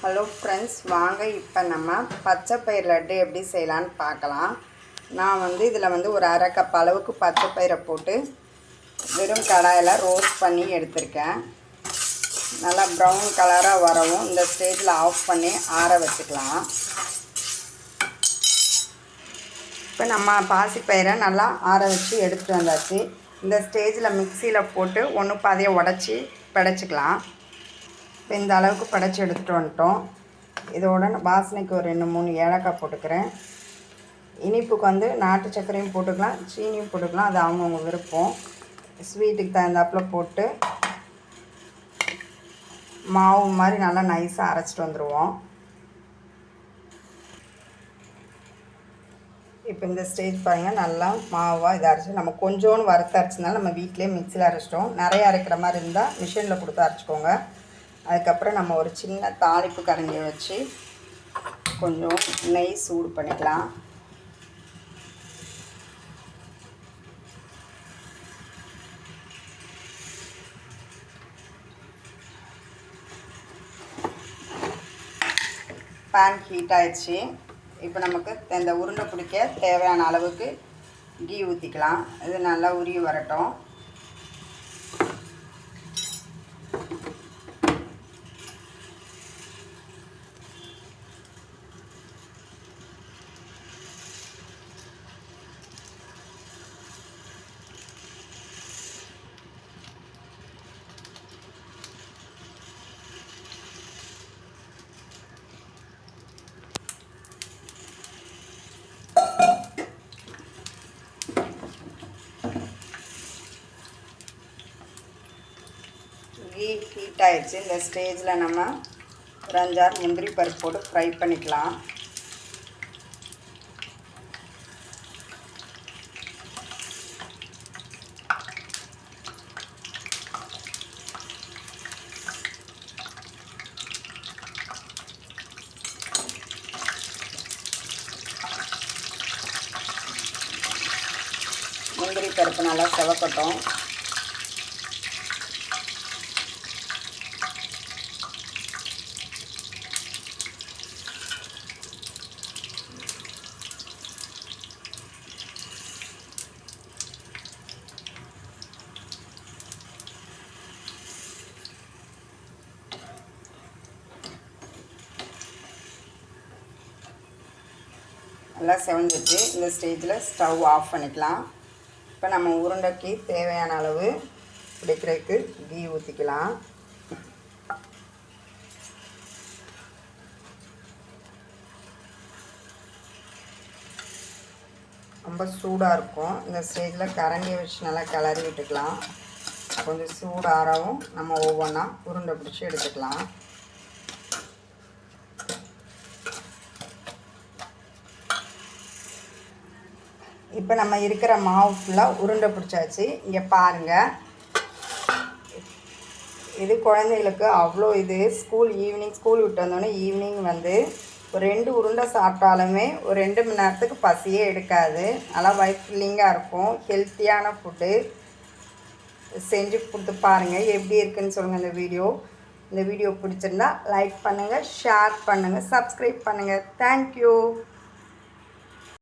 Hello friends, வாங்க இப்போ நம்ம பச்சை பயிர் லட்டு எப்படி செய்யலான்னு பார்க்கலாம். நான் இதில் ஒரு அரை கப் அளவுக்கு பச்சை பயிரை போட்டு வெறும் கடாயில் ரோஸ்ட் பண்ணி எடுத்திருக்கேன். நல்லா ப்ரௌன் கலராக வரவும் இந்த ஸ்டேஜில் ஆஃப் பண்ணி ஆற வச்சுக்கலாம். இப்போ நம்ம பாசிப்பயிரை நல்லா ஆற வச்சு எடுத்துகிட்டு வந்தாச்சு. இந்த ஸ்டேஜில் மிக்சியில் போட்டு ஒன்று பாதியை உடச்சி பிடைச்சிக்கலாம். இப்போ இந்த அளவுக்கு படைச்சி எடுத்துகிட்டு வந்துட்டோம். இதோட வாசனைக்கு ஒரு 2-3 ஏலக்காய் போட்டுக்கிறேன். இனிப்புக்கு நாட்டு சர்க்கரையும் போட்டுக்கலாம், சீனியும் போட்டுக்கலாம். அது அவங்கவுங்க விருப்பம். ஸ்வீட்டுக்கு தகுந்தாப்பில் போட்டு மாவு மாதிரி நல்லா நைஸாக அரைச்சிட்டு வந்துடுவோம். இப்போ இந்த ஸ்டேஜ் பாருங்கள், நல்லா மாவாக இதை அரைச்சி நம்ம கொஞ்சோன்னு வறுத்து அரைச்சினாலும் நம்ம வீட்டிலே மிக்சியில் அரைச்சிட்டோம். நிறைய அரைக்கிற மாதிரி இருந்தால் மிஷினில் கொடுத்து அரைச்சிக்கோங்க. அதுக்கப்புறம் நம்ம ஒரு சின்ன தாளிப்பு கரண்டியை வச்சு கொஞ்சம் நெய் சூடு பண்ணிக்கலாம். பேன் ஹீட் ஆயிடுச்சு. இப்போ நமக்கு இந்த உருண்டை பிடிக்க தேவையான அளவுக்கு கீ ஊற்றிக்கலாம். இது நல்லா உருகி வரட்டும். கீ ஹீட் ஆகிடுச்சு. இந்த ஸ்டேஜில் நம்ம ஒரு 5-6 முந்திரி பருப்பு போட்டு ஃப்ரை பண்ணிக்கலாம். முந்திரி பருப்பு நல்லா செவக்கட்டும். நல்லா செவந்துச்சு. இந்த ஸ்டேஜில் ஸ்டவ் ஆஃப் பண்ணிக்கலாம். இப்போ நம்ம உருண்டைக்கு தேவையான அளவு பிடிக்கிறதுக்கு கீ ஊற்றிக்கலாம். ரொம்ப சூடாக இருக்கும். இந்த ஸ்டேஜில் கரண்டியை வச்சு நல்லா கிளறி விட்டுக்கலாம். கொஞ்சம் சூடாகவும் நம்ம ஒவ்வொன்றா உருண்டை பிடிச்சி எடுத்துக்கலாம். இப்போ நம்ம இருக்கிற மாவு ஃபுல்லாக உருண்டை பிடிச்சாச்சு. இங்கே பாருங்கள், இது குழந்தைகளுக்கு அவ்வளோ இது ஈவினிங் ஸ்கூல் விட்டு வந்தோடனே ஈவினிங் ஒரு 2 உருண்டை சாப்பிட்டாலுமே ஒரு 2 மணி நேரத்துக்கு பசியே எடுக்காது. நல்லா வயிறு ஃபில்லிங்காக இருக்கும். ஹெல்த்தியான ஃபுட்டு செஞ்சு கொடுத்து பாருங்கள். எப்படி இருக்குதுன்னு சொல்லுங்கள். இந்த வீடியோ பிடிச்சிருந்தா லைக் பண்ணுங்கள், ஷேர் பண்ணுங்கள், சப்ஸ்கிரைப் பண்ணுங்கள். தேங்க்யூ.